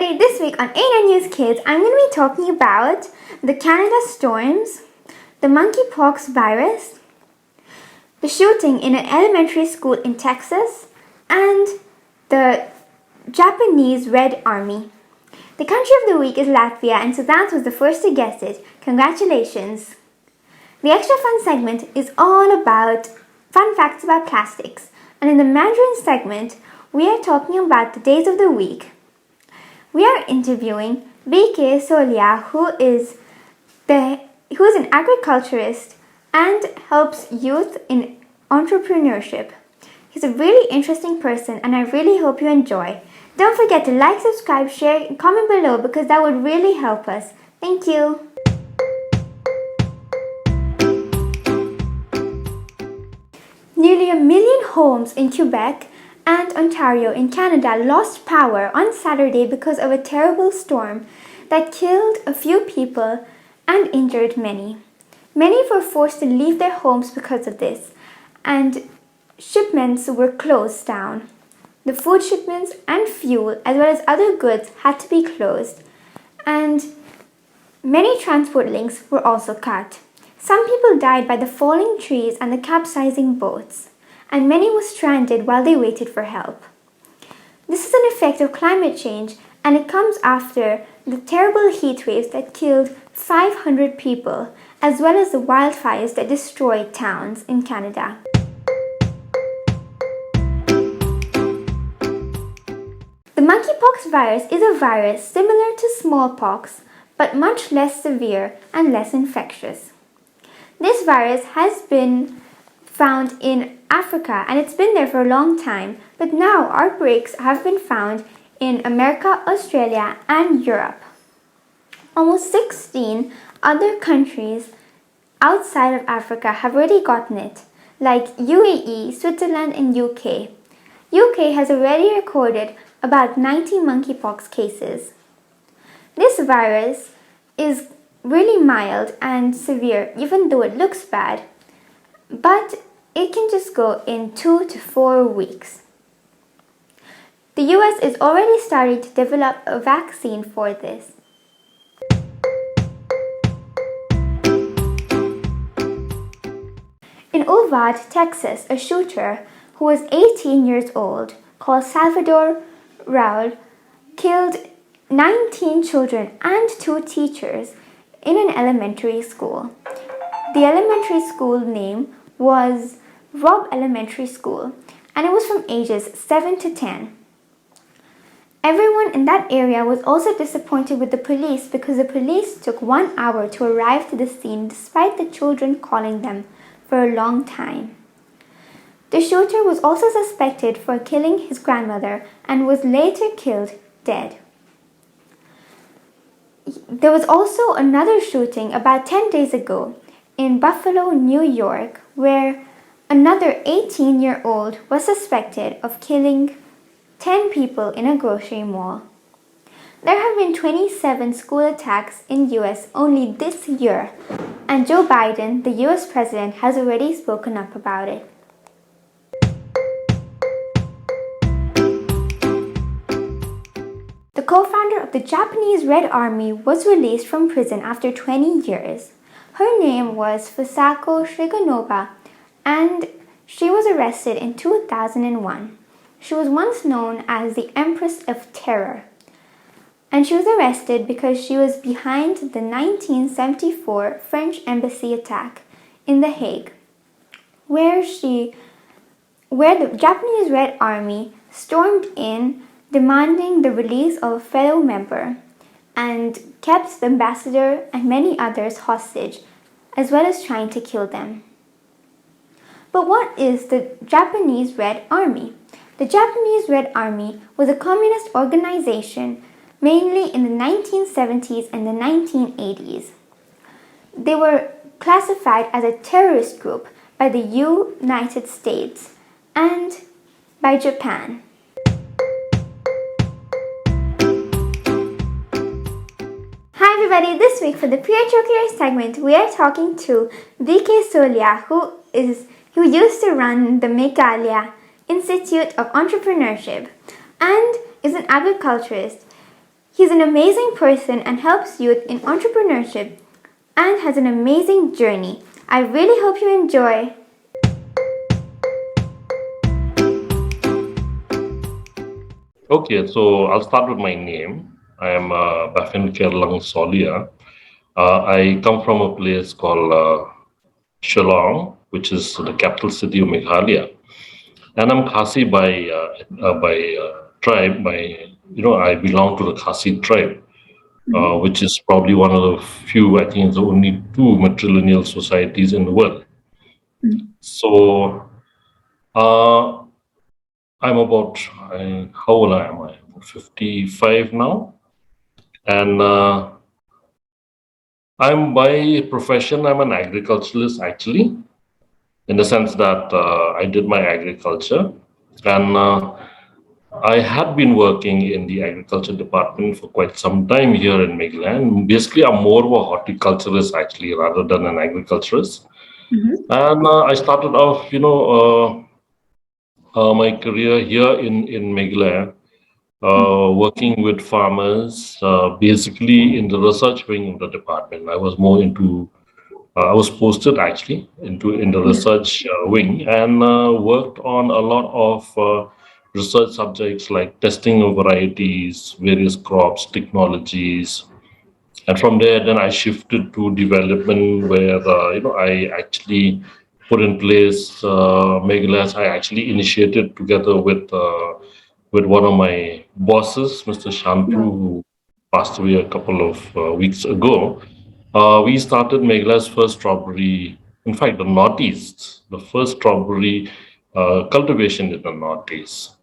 everybody, this week on A9 News Kids, I'm going to be talking about the Canada storms, the monkeypox virus, the shooting in an elementary school in Texas, and the Japanese Red Army. The country of the week is Latvia, and Suzanne was the first to guess it. Congratulations! The extra fun segment is all about fun facts about plastics, and in the Mandarin segment, we are talking about the days of the week. We are interviewing B.K Sohliya, who is an agriculturist and helps youth in entrepreneurship. He's a really interesting person and I really hope you enjoy. Don't forget to like, subscribe, share, and comment below because that would really help us. Thank you. Nearly 1 million homes in Quebec and Ontario in Canada lost power on Saturday because of a terrible storm that killed a few people and injured many. Many were forced to leave their homes because of this, and shipments were closed down. The food shipments and fuel, as well as other goods, had to be closed, and many transport links were also cut. Some people died by the falling trees and the capsizing boats, and many were stranded while they waited for help. This is an effect of climate change, and it comes after the terrible heat waves that killed 500 people, as well as the wildfires that destroyed towns in Canada. The monkeypox virus is a virus similar to smallpox, but much less severe and less infectious. This virus has been found in Africa and it's been there for a long time, but now outbreaks have been found in America, Australia, and Europe. Almost 16 other countries outside of Africa have already gotten it, like UAE, Switzerland, and UK. UK has already recorded about 90 monkeypox cases. This virus is really mild and severe, even though it looks bad, but it can just go in 2 to 4 weeks. The US is already starting to develop a vaccine for this. In Uvalde, Texas, a shooter who was 18 years old, called Salvador Raul, killed 19 children and 2 teachers in an elementary school. The elementary school name was Robb Elementary School, and it was from ages 7 to 10. Everyone in that area was also disappointed with the police because the police took 1 hour to arrive to the scene despite the children calling them for a long time. The shooter was also suspected for killing his grandmother and was later killed dead. There was also another shooting about 10 days ago in Buffalo, New York, where another 18-year-old was suspected of killing 10 people in a grocery mall. There have been 27 school attacks in US only this year, and Joe Biden, the US president, has already spoken up about it. The co-founder of the Japanese Red Army was released from prison after 20 years. Her name was Fusako Shigenova, and she was arrested in 2001. She was once known as the Empress of Terror, and she was arrested because she was behind the 1974 French embassy attack in The Hague, where the Japanese Red Army stormed in demanding the release of a fellow member and kept the ambassador and many others hostage, as well as trying to kill them. But what is the Japanese Red Army? The Japanese Red Army was a communist organization mainly in the 1970s and the 1980s. They were classified as a terrorist group by the United States and by Japan. Hi everybody, this week for the Pre-Choker segment, we are talking to B.K Sohliya, who used to run the Meghalaya Institute of Entrepreneurship and is an agriculturist. He's an amazing person and helps youth in entrepreneurship and has an amazing journey. I really hope you enjoy. Okay, so I'll start with my name. I am B.K Sohliya. I come from a place called Shillong, which is the capital city of Meghalaya, and I'm Khasi by tribe. I belong to the Khasi tribe, which is probably one of the few. I think it's the only two matrilineal societies in the world. So uh, I'm about how old am I? 55 now, and I'm by profession, I'm an agriculturalist actually, in the sense that I did my agriculture and I had been working in the agriculture department for quite some time here in Meghalaya. Basically, I'm more of a horticulturist actually rather than an agriculturist. And I started off, my career here in Meghalaya, working with farmers, basically in the research wing of the department. I was posted actually into in the research wing and worked on a lot of research subjects like testing of varieties, various crops, technologies, and from there then I shifted to development where I actually put in place Megalas. I actually initiated together with one of my bosses, Mr. Shantru, who passed away a couple of weeks ago. We started Meghala's first strawberry, in fact, the Northeast, the first strawberry cultivation in the Northeast.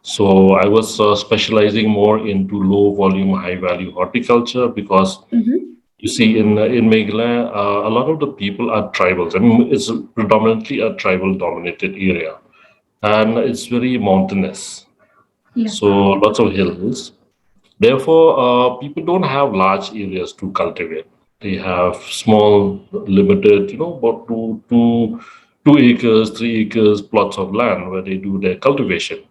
So I was specializing more into low volume, high value horticulture because you see in Meghalaya, a lot of the people are tribals. I mean, it's predominantly a tribal dominated area and it's very mountainous. So lots of hills. Therefore, people don't have large areas to cultivate. They have small, limited, about 2 acres, 3 acres plots of land where they do their cultivation.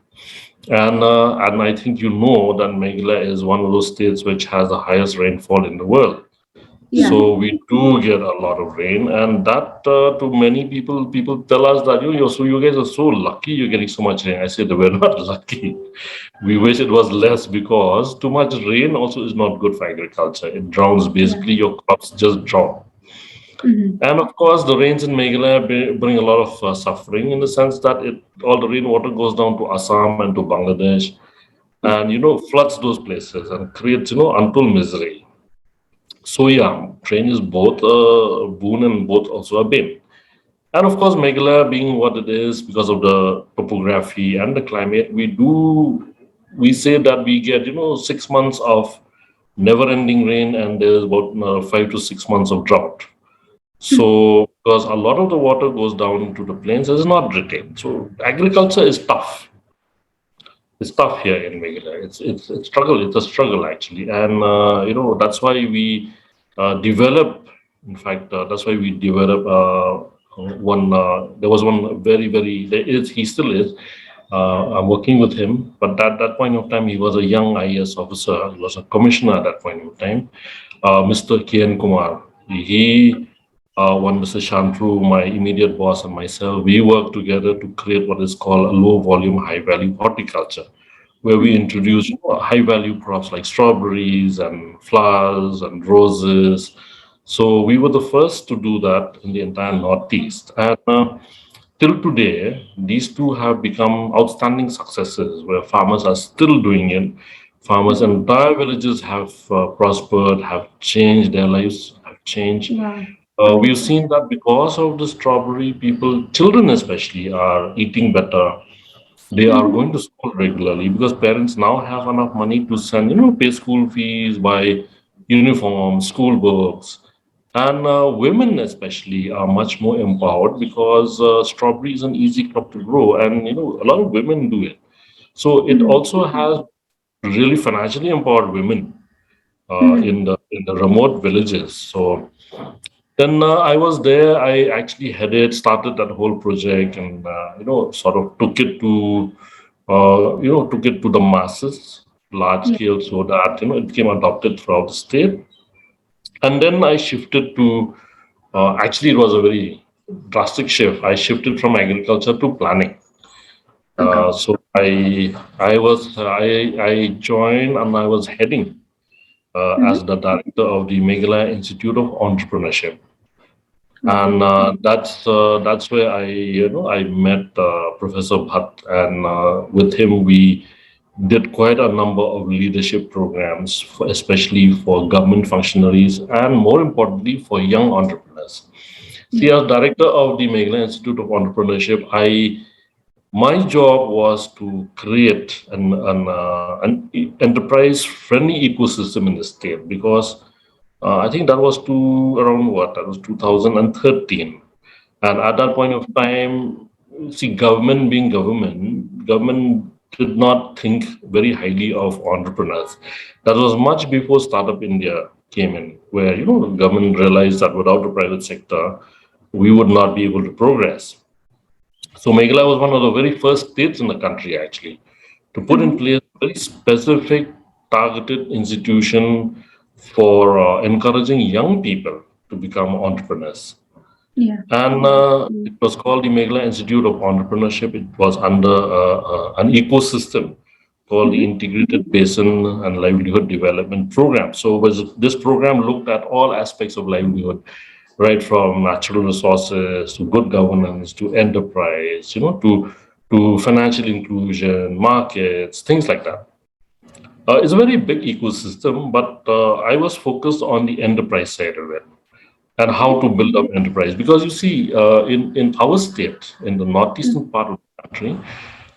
And I think you know that Meghalaya is one of those states which has the highest rainfall in the world. So we do get a lot of rain, and that to many people tell us that you guys are so lucky you're getting so much rain. I said we're not lucky. We wish it was less because too much rain also is not good for agriculture. It drowns basically your crops just drown. And of course, the rains in Meghalaya bring a lot of suffering in the sense that all the rainwater goes down to Assam and to Bangladesh, and floods those places and creates untold misery. So yeah, train is both a boon and both also a bane. And of course, Meghalaya being what it is because of the topography and the climate, we say that we get 6 months of never-ending rain and there's about 5 to 6 months of drought. So because a lot of the water goes down into the plains, it's not retained. So agriculture is tough. It's tough here in Meghalaya. It's struggle. It's a struggle actually, and that's why we develop. In fact, that's why we develop one. There was one very. There is. He still is. I'm working with him, but at that point of time, he was a young IAS officer. He was a commissioner at that point of time. Mr. K.N. Kumar. He one Mr. Shantru, my immediate boss, and myself, we work together to create what is called a low volume, high value horticulture, where we introduce high value crops like strawberries and flowers and roses. So we were the first to do that in the entire Northeast. And till today, these two have become outstanding successes where farmers are still doing it. Farmers and entire villages have prospered, have changed, their lives have changed. We've seen that because of the strawberry, children especially, are eating better. They are going to school regularly because parents now have enough money to send, pay school fees, buy uniforms, school books. And women especially are much more empowered because strawberry is an easy crop to grow, and a lot of women do it. So it also has really financially empowered women in the remote villages. So then I was there. I actually started that whole project, and sort of took it to the masses. large scale, so that it became adopted throughout the state. And then I shifted to actually it was a very drastic shift. I shifted from agriculture to planning. So I joined and I was heading as the director of the Meghalaya Institute of Entrepreneurship. And that's where I met Professor Bhatt, and with him we did quite a number of leadership programs, especially for government functionaries and more importantly for young entrepreneurs. See, as director of the Meghalaya Institute of Entrepreneurship, my job was to create an enterprise-friendly ecosystem in the state, because I think that was around what? That was 2013. And at that point of time, see, government being government did not think very highly of entrepreneurs. That was much before Startup India came in, where the government realized that without the private sector, we would not be able to progress. So Meghalaya was one of the very first states in the country actually to put in place a very specific targeted institution for encouraging young people to become entrepreneurs. And it was called the Meghalaya Institute of Entrepreneurship. It was under an ecosystem called the Integrated Basin and Livelihood Development Program. So this program looked at all aspects of livelihood, right from natural resources to good governance to enterprise, to financial inclusion, markets, things like that. It's a very big ecosystem, but I was focused on the enterprise side of it and how to build up enterprise. Because you see, in our state, in the northeastern part of the country,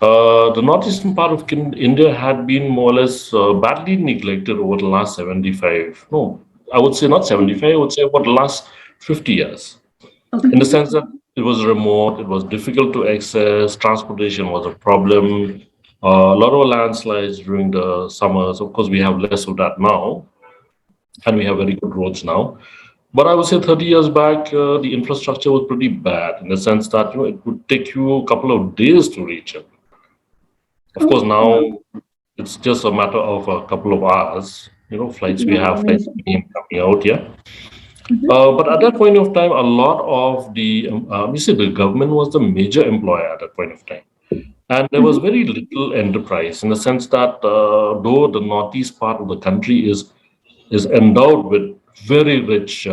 the northeastern part of India had been more or less badly neglected over the last 75. No, I would say not 75. I would say about the last 50 years. In the sense that it was remote, it was difficult to access, transportation was a problem, a lot of landslides during the summers. Of course, we have less of that now, and we have very good roads now. But I would say 30 years back, the infrastructure was pretty bad in the sense that it would take you a couple of days to reach it. Of course, now it's just a matter of a couple of hours. Flights we have flights coming out, yeah. But at that point of time, a lot of you see, the government was the major employer at that point of time. And there was very little enterprise in the sense that though the northeast part of the country is endowed with very rich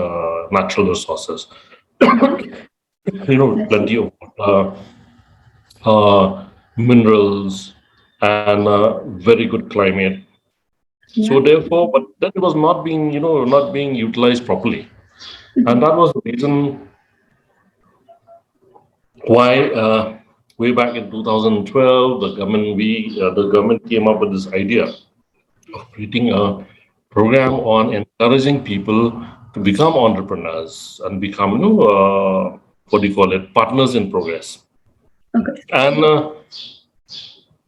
natural resources, plenty of water, minerals, and very good climate. So therefore, but that was not being utilized properly. And that was the reason why way back in 2012, the government came up with this idea of creating a program on encouraging people to become entrepreneurs and become, what do you call it, partners in progress. And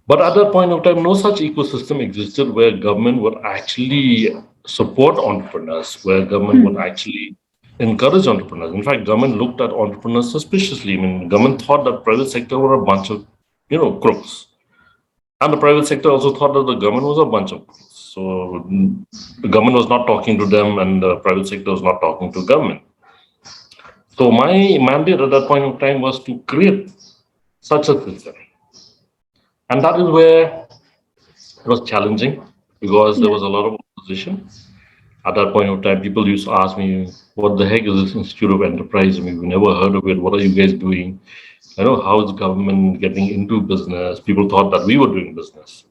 but at that point of time, no such ecosystem existed where government would actually support entrepreneurs, where government would actually encourage entrepreneurs. In fact, government looked at entrepreneurs suspiciously. I mean, government thought that private sector were a bunch of, crooks. And the private sector also thought that the government was a bunch of crooks. So the government was not talking to them and the private sector was not talking to government. So my mandate at that point of time was to create such a system. And that is where it was challenging because there was a lot of opposition. At that point of time, people used to ask me, what the heck is this Institute of Enterprise? I mean, we never heard of it. What are you guys doing? How is government getting into business? People thought that we were doing business.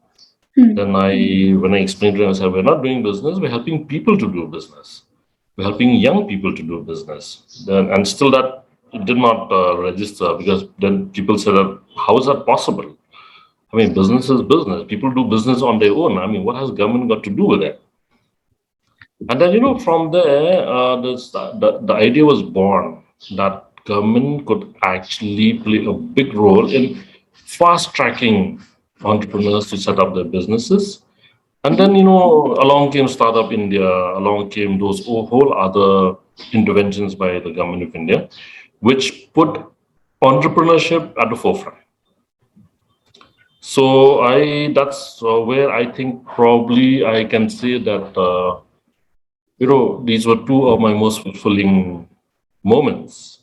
Then when I explained to them, I said, we're not doing business. We're helping people to do business. We're helping young people to do business. And still that did not register because then people said, how is that possible? I mean, business is business. People do business on their own. I mean, what has government got to do with it? And then, from there, the idea was born that government could actually play a big role in fast tracking entrepreneurs to set up their businesses. And then, along came Startup India, along came those whole other interventions by the government of India, which put entrepreneurship at the forefront. So that's where I think probably I can say that these were two of my most fulfilling moments.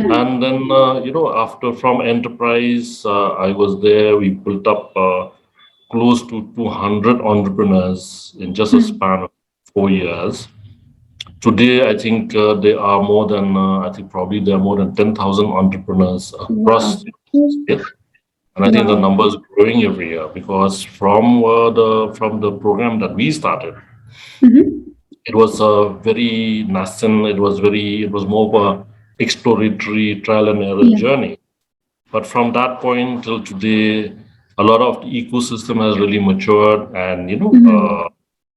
And then after from enterprise, I was there. We built up close to 200 entrepreneurs in just a span of 4 years. Today, I think there are more than I think probably there are more than 10,000 entrepreneurs Wow. across the state. And I think the number is growing every year because from the program that we started, it was a very nascent. It was more of a exploratory trial and error journey. But from that point till today, a lot of the ecosystem has really matured, and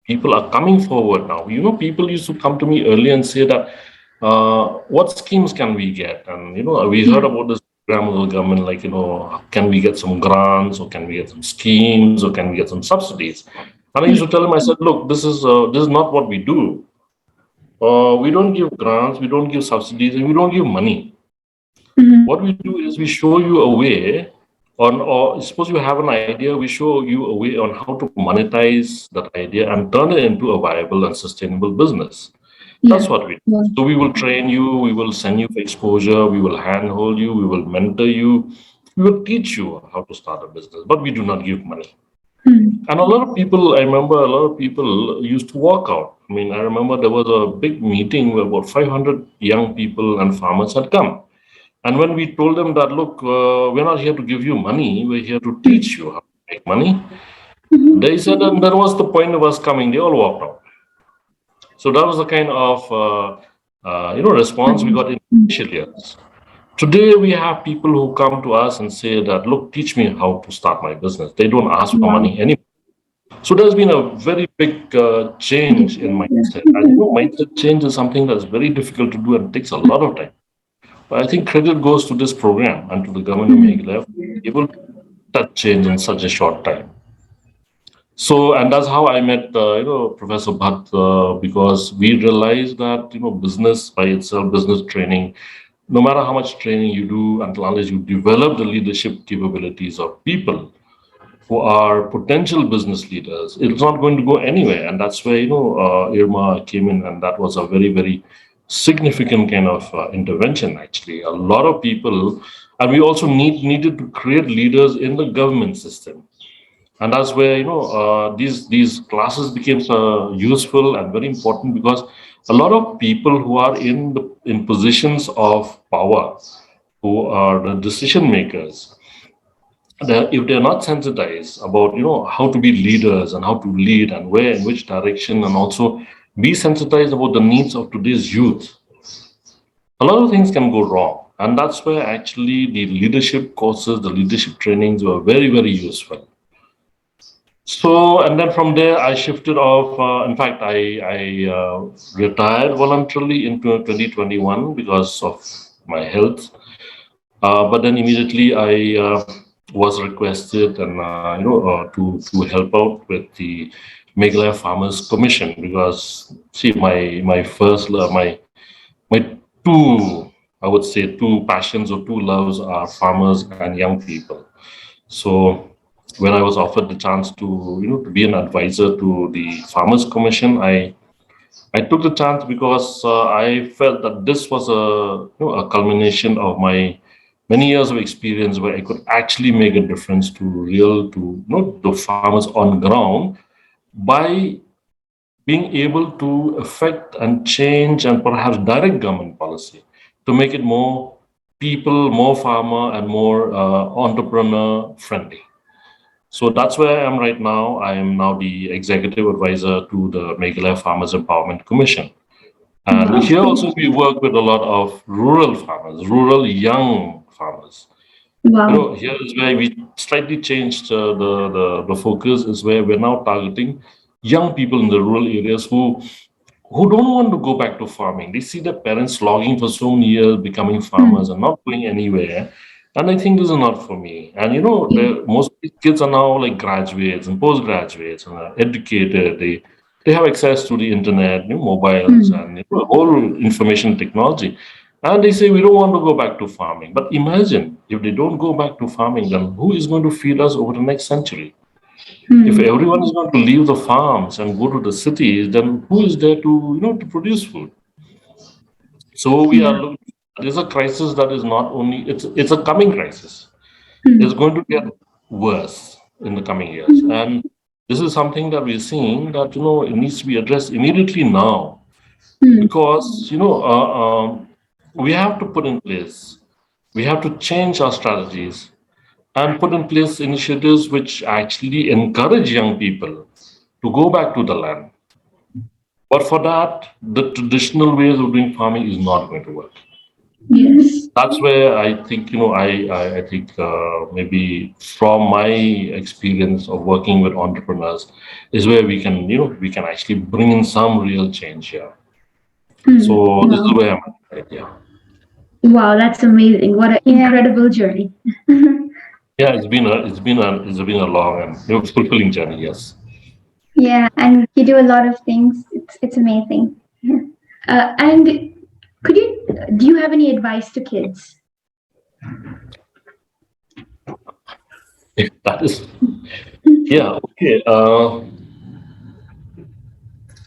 people are coming forward now. People used to come to me earlier and say that, what schemes can we get? And we heard about this program of the government, like can we get some grants, or can we get some schemes, or can we get some subsidies? And I used to tell them, I said, look, this is not what we do. We don't give grants, we don't give subsidies, and we don't give money. What we do is we show you a way on, or suppose you have an idea, we show you a way on how to monetize that idea and turn it into a viable and sustainable business. That's what we do. So we will train you, we will send you for exposure, we will handhold you, we will mentor you, we will teach you how to start a business, but we do not give money. And a lot of people, I remember a lot of people used to walk out. I mean, I remember there was a big meeting where about 500 young people and farmers had come. And when we told them that, look, we're not here to give you money, we're here to teach you how to make money, they said, and that was the point of us coming. They all walked out. So that was the kind of response we got in initial years. Today we have people who come to us and say that, look, teach me how to start my business. They don't ask for money anymore. So there's been a very big change in mindset. And mindset change is something that's very difficult to do and takes a lot of time. But I think credit goes to this program and to the government of Meghalaya for being able to do that change in such a short time. So, and that's how I met, Professor Bhatt, because we realized that, business by itself, business training, no matter how much training you do, unless you develop the leadership capabilities of people who are potential business leaders, it's not going to go anywhere. And that's where, Irma came in, and that was a very, very significant kind of intervention, actually. A lot of people, and we also needed to create leaders in the government system. And that's where these classes became useful and very important, because a lot of people who are in positions of power, who are the decision makers, if they're not sensitized about how to be leaders and how to lead and where in which direction, and also be sensitized about the needs of today's youth, a lot of things can go wrong. And that's where actually the leadership courses, the leadership trainings were very, very useful. So, and then from there, I shifted off. In fact, I retired voluntarily in 2021 because of my health. But then immediately I was requested, and to help out with the Meghalaya Farmers Commission, because see, my first my two, I would say, two passions or two loves are farmers and young people. So when I was offered the chance to be an advisor to the Farmers Commission, I took the chance because I felt that this was a culmination of my many years of experience where I could actually make a difference to the farmers on ground by being able to affect and change and perhaps direct government policy to make it more people, more farmer, and more entrepreneur friendly. So that's where I am right now. I am now the executive advisor to the Meghalaya Farmers Empowerment Commission. And here also we work with a lot of rural farmers, rural young farmers. Here is where we slightly changed the focus, is where we're now targeting young people in the rural areas who don't want to go back to farming. They see their parents logging for so many years, becoming farmers and not going anywhere. And I think this is not for me. And most of these kids are now like graduates and postgraduates and are educated. They have access to the internet, mobiles, and whole information technology. And they say we don't want to go back to farming. But imagine if they don't go back to farming, then who is going to feed us over the next century? If everyone is going to leave the farms and go to the cities, then who is there to produce food? So we are Yeah. looking. There's a crisis that is not only it's a coming crisis. It's going to get worse in the coming years, and this is something that we're seeing that it needs to be addressed immediately now because we have to put in place. We have to change our strategies and put in place initiatives which actually encourage young people to go back to the land. But for that, the traditional ways of doing farming is not going to work. Yes. That's where I think, I think maybe from my experience of working with entrepreneurs is where we can actually bring in some real change here. So this is Wow. where I'm at, yeah. Wow, that's amazing. What an incredible journey. Yeah, it's been a long and fulfilling journey, yes. Yeah, and you do a lot of things. It's amazing. And do you have any advice to kids? That is, yeah, okay.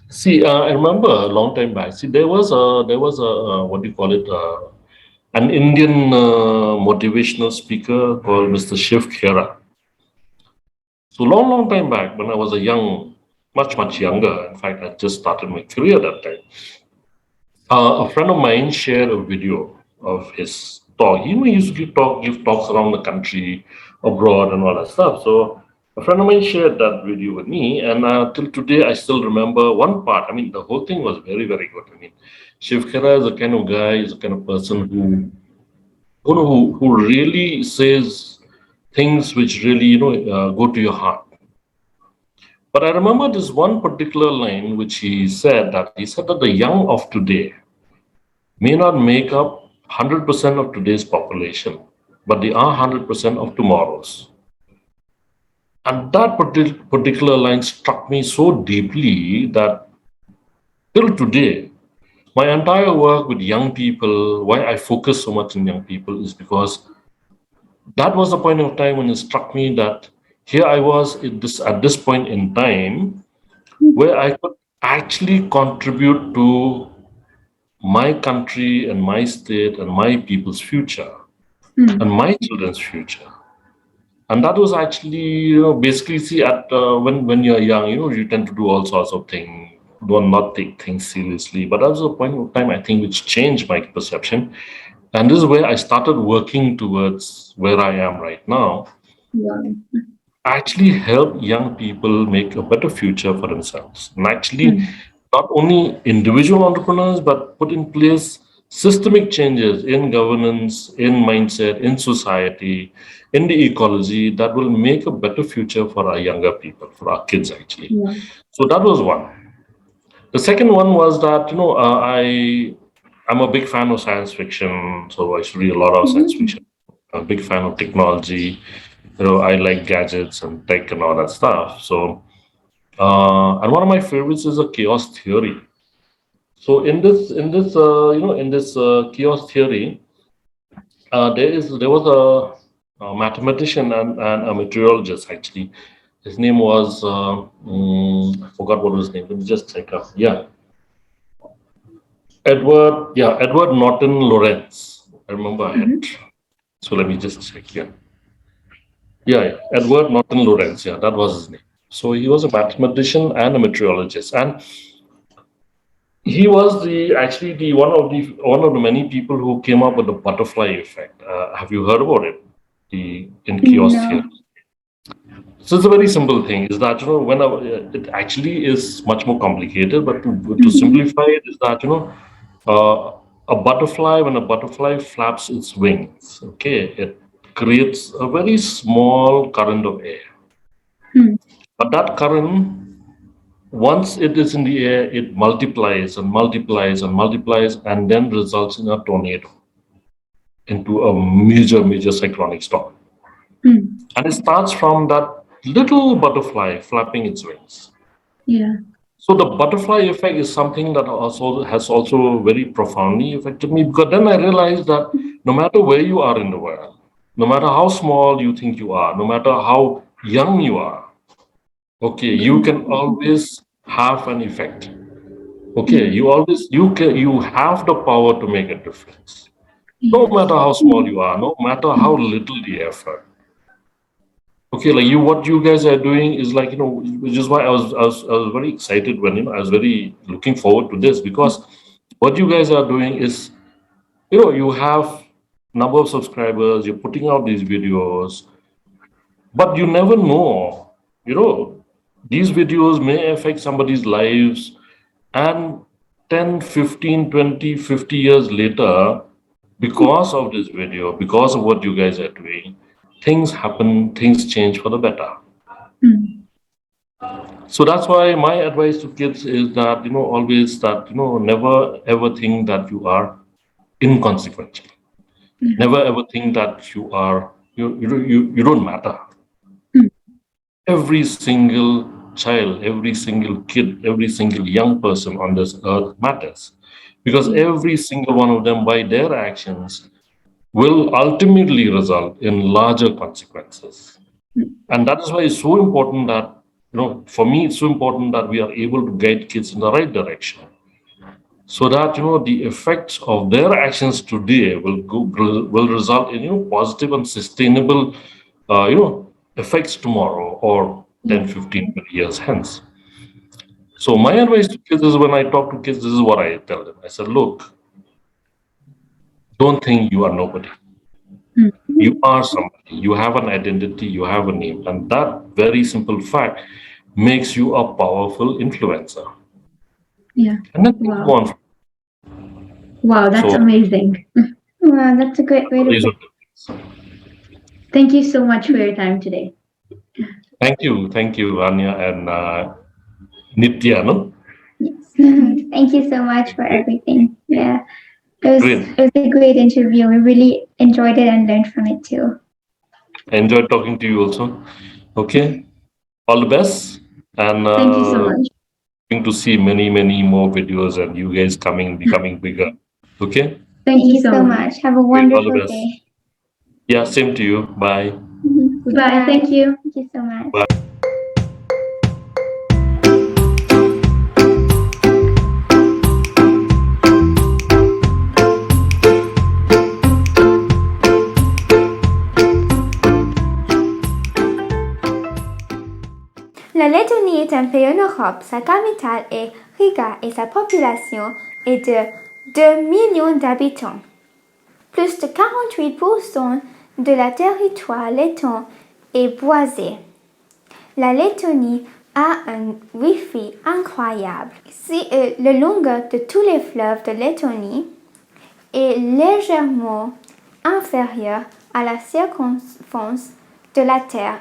See, I remember a long time back. See, there was a what do you call it? An Indian motivational speaker called Mr. Shiv Khera. So long time back, when I was a young, much younger. In fact, I just started my career that time. A friend of mine shared a video of his talk. He used to give talks around the country, abroad, and all that stuff. So a friend of mine shared that video with me, and till today I still remember one part. I mean, the whole thing was very, very good. I mean, Shiv Khera is the kind of guy, is the kind of person who really says things which really go to your heart. But I remember this one particular line which he said that the young of today may not make up 100% of today's population, but they are 100% of tomorrow's. And that particular line struck me so deeply that till today, my entire work with young people, why I focus so much on young people is because that was the point of time when it struck me that here I was at this point in time where I could actually contribute to my country and my state and my people's future and my children's future. And that was actually, basically, see, at when you're young, you tend to do all sorts of things, do not take things seriously. But that was a point of time, I think, which changed my perception. And this is where I started working towards where I am right now. Wow. Actually help young people make a better future for themselves. And actually, not only individual entrepreneurs, but put in place systemic changes in governance, in mindset, in society, in the ecology that will make a better future for our younger people, for our kids, actually. Yeah. So that was one. The second one was that, I'm a big fan of science fiction, so I used to read a lot of science fiction. I'm a big fan of technology. I like gadgets and tech and all that stuff. So, and one of my favorites is a chaos theory. So in this chaos theory, there was a mathematician and a meteorologist actually. His name was I forgot what was his name. Let me just check up. Yeah, Edward Norton Lawrence. I remember I had. So let me just check here. Yeah, Edward Norton Lawrence. Yeah, that was his name. So he was a mathematician and a meteorologist, and he was the one of the many people who came up with the butterfly effect. Have you heard about it? The in chaos theory. No. So it's a very simple thing. Is that it actually is much more complicated, but to simplify it, is that a butterfly, when a butterfly flaps its wings, okay, it creates a very small current of air. But that current, once it is in the air, it multiplies and multiplies and multiplies, and then results in a tornado, into a major cyclonic storm. And it starts from that little butterfly flapping its wings. Yeah. So the butterfly effect is something that also has also very profoundly affected me, because then I realized that no matter where you are in the world, no matter how small you think you are, no matter how young you are, okay, you can always have an effect. Okay, you have the power to make a difference. No Yes. matter how small you are, no matter how little the effort. Okay, like what you guys are doing is like, which is why I was very excited when, I was very looking forward to this, because what you guys are doing is, you have number of subscribers, you're putting out these videos, but you never know, these videos may affect somebody's lives, and 10, 15, 20, 50 years later, because of this video, because of what you guys are doing, things happen, things change for the better. Mm. So that's why my advice to kids is that, always that, never ever think that you are inconsequential. Never ever think that you don't matter. Every single child, every single kid, every single young person on this earth matters, because every single one of them, by their actions, will ultimately result in larger consequences. And that is why it's so important that, for me, it's so important that we are able to guide kids in the right direction, so that, the effects of their actions today will result in, positive and sustainable, effects tomorrow, or 10, Yes. 15, 20 years hence. So my advice to kids is, when I talk to kids, this is what I tell them. I said, look, don't think you are nobody. Mm. You are somebody. You have an identity. You have a name. And that very simple fact makes you a powerful influencer. Yeah. And then things go Wow. on. Wow, that's So amazing. Wow, that's a great way to these put are it. the things. Thank you so much for your time today. Thank you, Anya and Nitya. No, Yes. Thank you so much for great, everything. Yeah. great. It was a great interview. We really enjoyed it and learned from it too. I enjoyed talking to you also. Okay, all the best, and Thank you so much. going to see many, many more videos, and you guys becoming bigger. Okay, Thank Thank you you so so much. much. Have a great. All the wonderful best. day. Yeah, same to you. Bye. Bye. Goodbye. Thank you. Thank you so much. Bye. La Lettonie est un pays en Europe. Sa capitale est Riga et sa population est de 2 millions d'habitants. Plus de 48% de la territoire letton est boisé. La Lettonie a un Wi-Fi incroyable. Le longueur de tous les fleuves de Lettonie est légèrement inférieure à la circonférence de la Terre.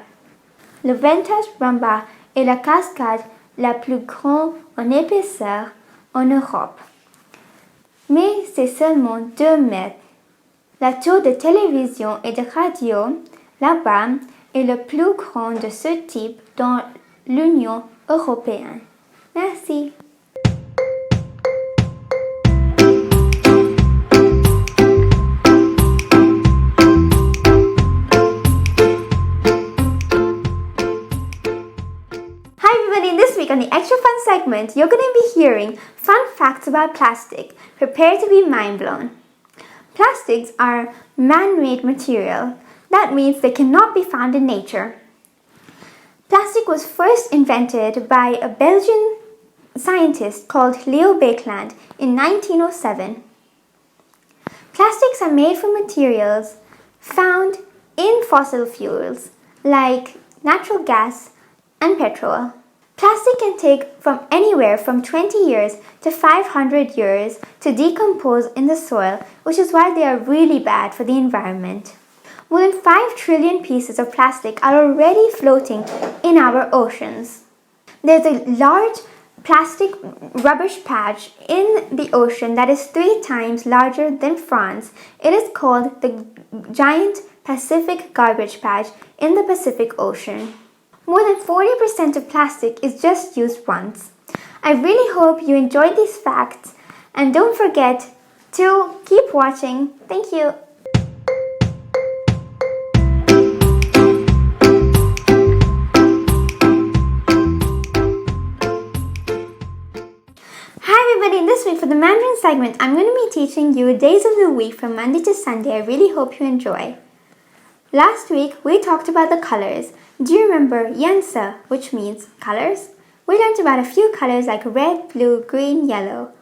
Le Ventas Ramba est la cascade la plus grande en épaisseur en Europe. Mais c'est seulement 2 mètres. La tour de télévision et de radio, là-bas, est le plus grand de ce type dans l'Union européenne. Merci. Hi everybody, this week on the Extra Fun segment, you're going to be hearing fun facts about plastic. Prepare to be mind blown. Plastics are man-made material. That means they cannot be found in nature. Plastic was first invented by a Belgian scientist called Leo Baekeland in 1907. Plastics are made from materials found in fossil fuels like natural gas and petrol. Plastic can take from anywhere from 20 years to 500 years to decompose in the soil, which is why they are really bad for the environment. More than 5 trillion pieces of plastic are already floating in our oceans. There's a large plastic rubbish patch in the ocean that is 3 times larger than France. It is called the giant Pacific garbage patch in the Pacific Ocean. More than 40% of plastic is just used once. I really hope you enjoyed these facts and don't forget to keep watching. Thank you. Hi everybody, this week for the Mandarin segment, I'm going to be teaching you days of the week from Monday to Sunday. I really hope you enjoy. Last week, we talked about the colors. Do you remember Yanse, which means colors? We learned about a few colors like red, blue, green, yellow,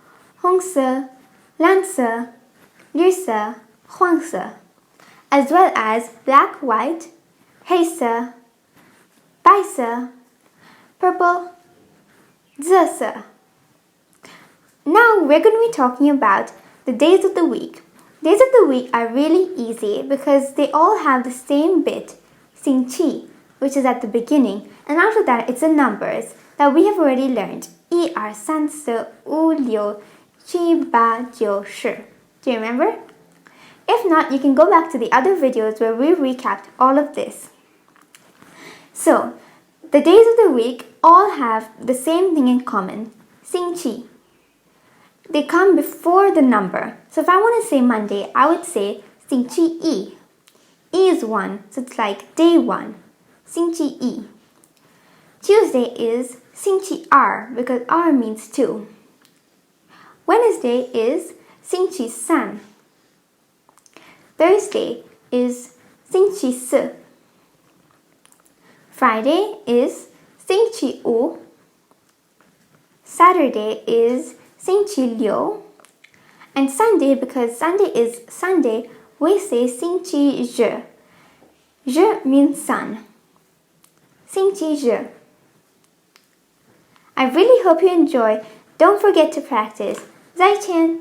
Hongse, Lanse, Lyse, Huangse, as well as black, white, Heise, Baise, purple, Zese. Now we're going to be talking about the days of the week. Days of the week are really easy because they all have the same bit, Xing Qi, which is at the beginning, and after that it's the numbers that we have already learned. 1, 2, 3, 4, 5, 6, 7, 8, 9, 10. Do you remember? If not, you can go back to the other videos where we recapped all of this. So, the days of the week all have the same thing in common, Xing Qi. They come before the number. So if I want to say Monday, I would say 星期一. E is 1, so it's like day 1. 星期一. Tuesday is 星期二 because R means 2. Wednesday is 星期三. Thursday is 星期四. Friday is 星期五. Saturday is 星期六. And Sunday, because Sunday is Sunday, we say 星期日. 日 means sun. 星期日. I really hope you enjoy. Don't forget to practice. 再见.